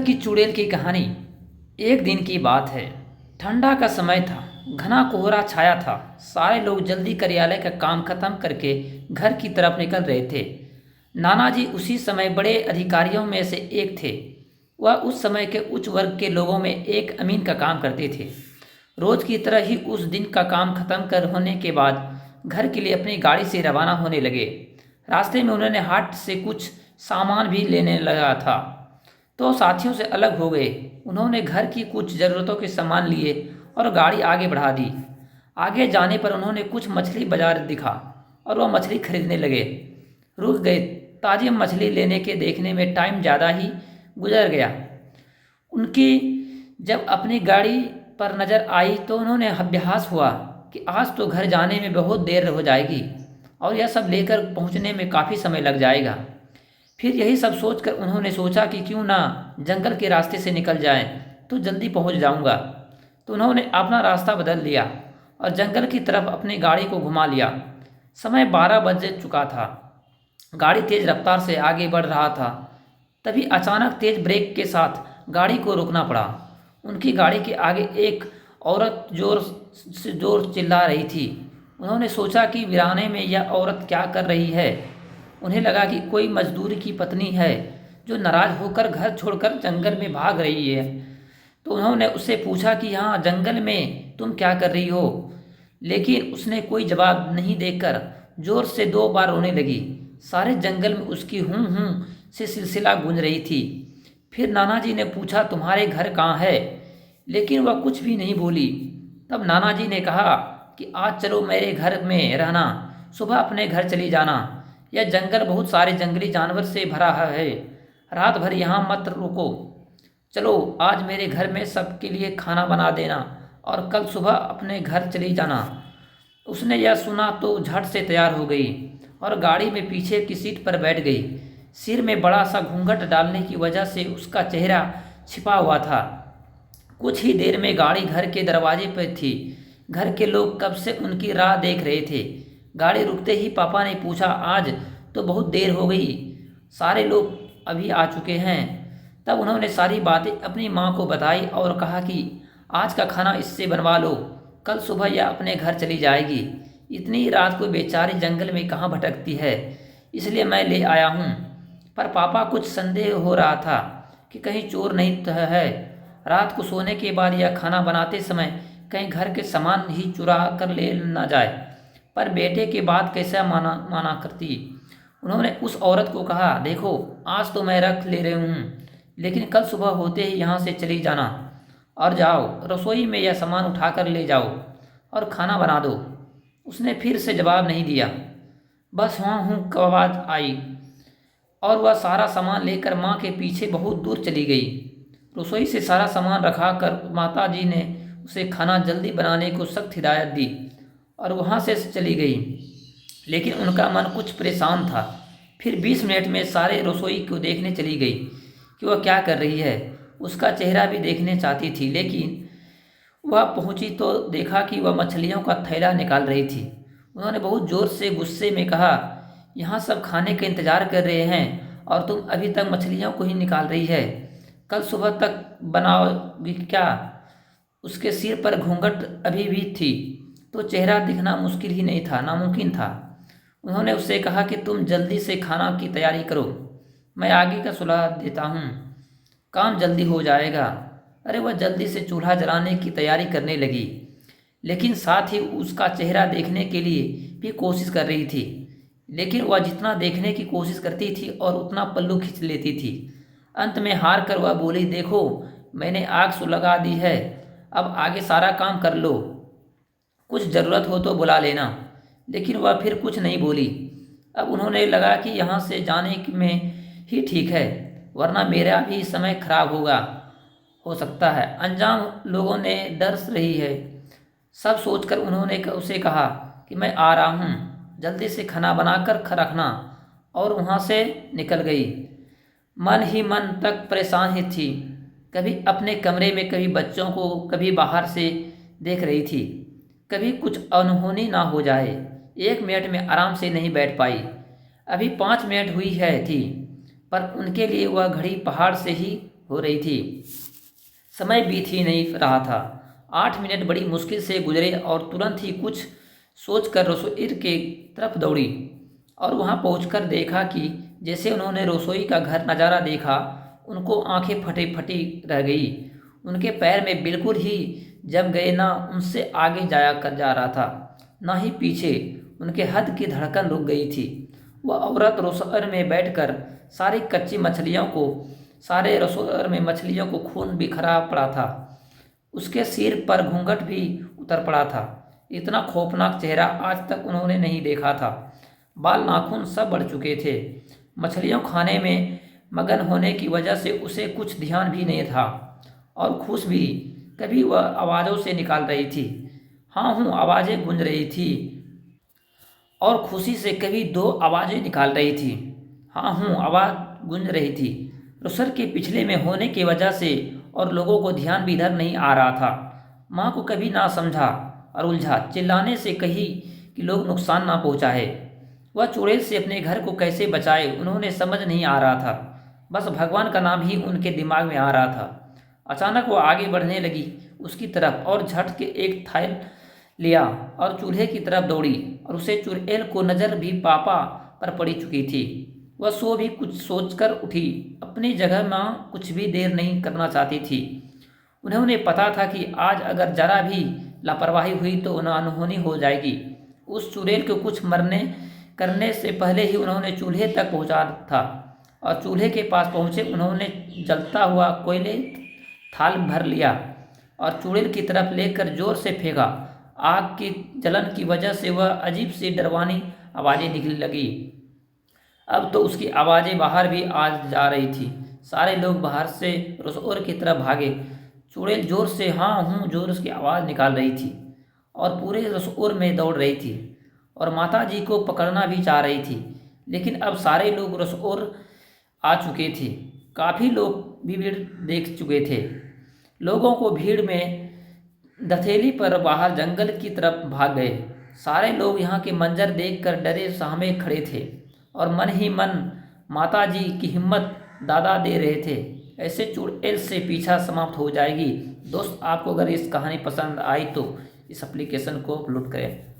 की चुड़ैल की कहानी। एक दिन की बात है। ठंडा का समय था। घना कोहरा छाया था। सारे लोग जल्दी कार्यालय का काम खत्म करके घर की तरफ निकल रहे थे। नाना जी उसी समय बड़े अधिकारियों में से एक थे। वह उस समय के उच्च वर्ग के लोगों में एक अमीन का काम करते थे। रोज की तरह ही उस दिन का काम खत्म कर होने के बाद घर के लिए अपनी गाड़ी से रवाना होने लगे। रास्ते में उन्होंने हाट से कुछ सामान भी लेने लगा था तो साथियों से अलग हो गए। उन्होंने घर की कुछ ज़रूरतों के सामान लिए और गाड़ी आगे बढ़ा दी। आगे जाने पर उन्होंने कुछ मछली बाजार दिखा और वह मछली खरीदने लगे। रुक गए। ताज़ी मछली लेने के देखने में टाइम ज़्यादा ही गुजर गया। उनकी जब अपनी गाड़ी पर नज़र आई तो उन्होंने अभ्यास हुआ कि आज तो घर जाने में बहुत देर हो जाएगी और यह सब लेकर पहुंचने में काफ़ी समय लग जाएगा। फिर यही सब सोचकर उन्होंने सोचा कि क्यों ना जंगल के रास्ते से निकल जाएं तो जल्दी पहुंच जाऊंगा। तो उन्होंने अपना रास्ता बदल लिया और जंगल की तरफ अपनी गाड़ी को घुमा लिया। समय 12 बज चुका था। गाड़ी तेज रफ्तार से आगे बढ़ रहा था। तभी अचानक तेज ब्रेक के साथ गाड़ी को रोकना पड़ा। उनकी गाड़ी के आगे एक औरत जोर चिल्ला रही थी। उन्होंने सोचा कि वीराने में यह औरत क्या कर रही है। उन्हें लगा कि कोई मजदूर की पत्नी है जो नाराज होकर घर छोड़कर जंगल में भाग रही है। तो उन्होंने उससे पूछा कि हाँ, जंगल में तुम क्या कर रही हो। लेकिन उसने कोई जवाब नहीं देकर जोर से 2 बार रोने लगी। सारे जंगल में उसकी हूँ हूँ से सिलसिला गूंज रही थी। फिर नाना जी ने पूछा, तुम्हारे घर कहाँ है। लेकिन वह कुछ भी नहीं बोली। तब नाना जी ने कहा कि आज चलो मेरे घर में रहना, सुबह अपने घर चली जाना। यह जंगल बहुत सारे जंगली जानवर से भरा है। रात भर यहाँ मत रुको। चलो आज मेरे घर में सबके लिए खाना बना देना और कल सुबह अपने घर चली जाना। उसने यह सुना तो झट से तैयार हो गई और गाड़ी में पीछे की सीट पर बैठ गई। सिर में बड़ा सा घूंघट डालने की वजह से उसका चेहरा छिपा हुआ था। कुछ ही देर में गाड़ी घर के दरवाजे पर थी। घर के लोग कब से उनकी राह देख रहे थे। गाड़ी रुकते ही पापा ने पूछा, आज तो बहुत देर हो गई, सारे लोग अभी आ चुके हैं। तब उन्होंने सारी बातें अपनी माँ को बताई और कहा कि आज का खाना इससे बनवा लो, कल सुबह यह अपने घर चली जाएगी। इतनी रात को बेचारी जंगल में कहाँ भटकती है, इसलिए मैं ले आया हूँ। पर पापा कुछ संदेह हो रहा था कि कहीं चोर नहीं तो है। रात को सोने के बाद यह खाना बनाते समय कहीं घर के सामान ही चुरा कर ले ना जाए। पर बेटे के बात कैसे माना करती। उन्होंने उस औरत को कहा, देखो आज तो मैं रख ले रही हूँ, लेकिन कल सुबह होते ही यहाँ से चली जाना और जाओ रसोई में यह सामान उठाकर ले जाओ और खाना बना दो। उसने फिर से जवाब नहीं दिया। बस हाँ हूँ की आवाज़ आई और वह सारा सामान लेकर माँ के पीछे बहुत दूर चली गई। रसोई से सारा सामान रखा कर माता जी ने उसे खाना जल्दी बनाने को सख्त हिदायत दी और वहाँ से चली गई। लेकिन उनका मन कुछ परेशान था। फिर 20 मिनट में सारे रसोई को देखने चली गई कि वह क्या कर रही है। उसका चेहरा भी देखने चाहती थी, लेकिन वह पहुंची तो देखा कि वह मछलियों का थैला निकाल रही थी। उन्होंने बहुत ज़ोर से गुस्से में कहा, यहाँ सब खाने का इंतज़ार कर रहे हैं और तुम अभी तक मछलियों को ही निकाल रही है। कल सुबह तक बनाओगी क्या। उसके सिर पर घूंघट अभी भी थी तो चेहरा दिखना मुश्किल ही नहीं था, नामुमकिन था। उन्होंने उससे कहा कि तुम जल्दी से खाना की तैयारी करो, मैं आगे का सुलह देता हूँ, काम जल्दी हो जाएगा। अरे वह जल्दी से चूल्हा जलाने की तैयारी करने लगी, लेकिन साथ ही उसका चेहरा देखने के लिए भी कोशिश कर रही थी। लेकिन वह जितना देखने की कोशिश करती थी और उतना पल्लू खींच लेती थी। अंत में हार कर वह बोली, देखो मैंने आग सुलगा दी है, अब आगे सारा काम कर लो, कुछ ज़रूरत हो तो बुला लेना। लेकिन वह फिर कुछ नहीं बोली। अब उन्होंने लगा कि यहाँ से जाने में ही ठीक है, वरना मेरा भी समय खराब हो सकता है। अनजान लोगों ने डर रही है, सब सोचकर उन्होंने उसे कहा कि मैं आ रहा हूँ, जल्दी से खाना बनाकर रखना, और वहाँ से निकल गई। मन ही मन तक परेशान ही थी। कभी अपने कमरे में, कभी बच्चों को, कभी बाहर से देख रही थी, कभी कुछ अनहोनी ना हो जाए। 1 मिनट में आराम से नहीं बैठ पाई। अभी 5 मिनट हुई है थी, पर उनके लिए वह घड़ी पहाड़ से ही हो रही थी। समय बीत ही नहीं रहा था। 8 मिनट बड़ी मुश्किल से गुजरे और तुरंत ही कुछ सोचकर रसोई के तरफ दौड़ी और वहां पहुंचकर देखा कि जैसे उन्होंने रसोई का घर नज़ारा देखा, उनको आंखें फटी फटी रह गई। उनके पैर में बिल्कुल ही जम गए, ना उनसे आगे जाया कर जा रहा था ना ही पीछे। उनके हद की धड़कन रुक गई थी। वह औरत रसोई में बैठकर सारे रसोई में मछलियों को खून बिखरा पड़ा था। उसके सिर पर घूंघट भी उतर पड़ा था। इतना खौफनाक चेहरा आज तक उन्होंने नहीं देखा था। बाल नाखून सब बढ़ चुके थे। मछलियों खाने में मगन होने की वजह से उसे कुछ ध्यान भी नहीं था। और खुश भी कभी वह आवाज़ों से निकाल रही थी। हाँ हूँ आवाज़ें गूंज रही थी और खुशी से कभी दो आवाज़ें निकाल रही थी। हाँ हूँ आवाज़ गूंज रही थी। रसोई के पिछले में होने की वजह से और लोगों को ध्यान भी इधर नहीं आ रहा था। माँ को कभी ना समझा और उलझा, चिल्लाने से कही कि लोग नुकसान ना पहुँचाए। वह चुड़ैल से अपने घर को कैसे बचाए उन्होंने समझ नहीं आ रहा था। बस भगवान का नाम ही उनके दिमाग में आ रहा था। अचानक वो आगे बढ़ने लगी उसकी तरफ और झट के एक थाल लिया और चूल्हे की तरफ दौड़ी और उसे चुड़ैल को नज़र भी पापा पर पड़ी चुकी थी। वह सो भी कुछ सोचकर उठी। अपनी जगह माँ कुछ भी देर नहीं करना चाहती थी। उन्हें पता था कि आज अगर जरा भी लापरवाही हुई तो अनहोनी हो जाएगी। उस चुड़ैल को कुछ मरने करने से पहले ही उन्होंने चूल्हे तक पहुंचा था और चूल्हे के पास पहुंचे उन्होंने जलता हुआ कोयले थाल भर लिया और चुड़ैल की तरफ लेकर जोर से फेंका। आग की जलन की वजह से वह अजीब सी डरवानी आवाज़ें निकलने लगी। अब तो उसकी आवाज़ें बाहर भी आ जा रही थी। सारे लोग बाहर से रसोई की तरफ भागे। चुड़ैल जोर से हाँ हूँ जोर की आवाज़ निकाल रही थी और पूरे रसोई में दौड़ रही थी और माता जी को पकड़ना भी चाह रही थी। लेकिन अब सारे लोग रसोई आ चुके थे। काफ़ी लोग भी भीड़ देख चुके थे। लोगों को भीड़ में दथेली पर बाहर जंगल की तरफ भाग गए। सारे लोग यहाँ के मंजर देखकर डरे सहमे खड़े थे और मन ही मन माता जी की हिम्मत दादा दे रहे थे। ऐसे चुड़ैल से पीछा समाप्त हो जाएगी। दोस्त आपको अगर इस कहानी पसंद आई तो इस एप्लीकेशन को अपलोड करें।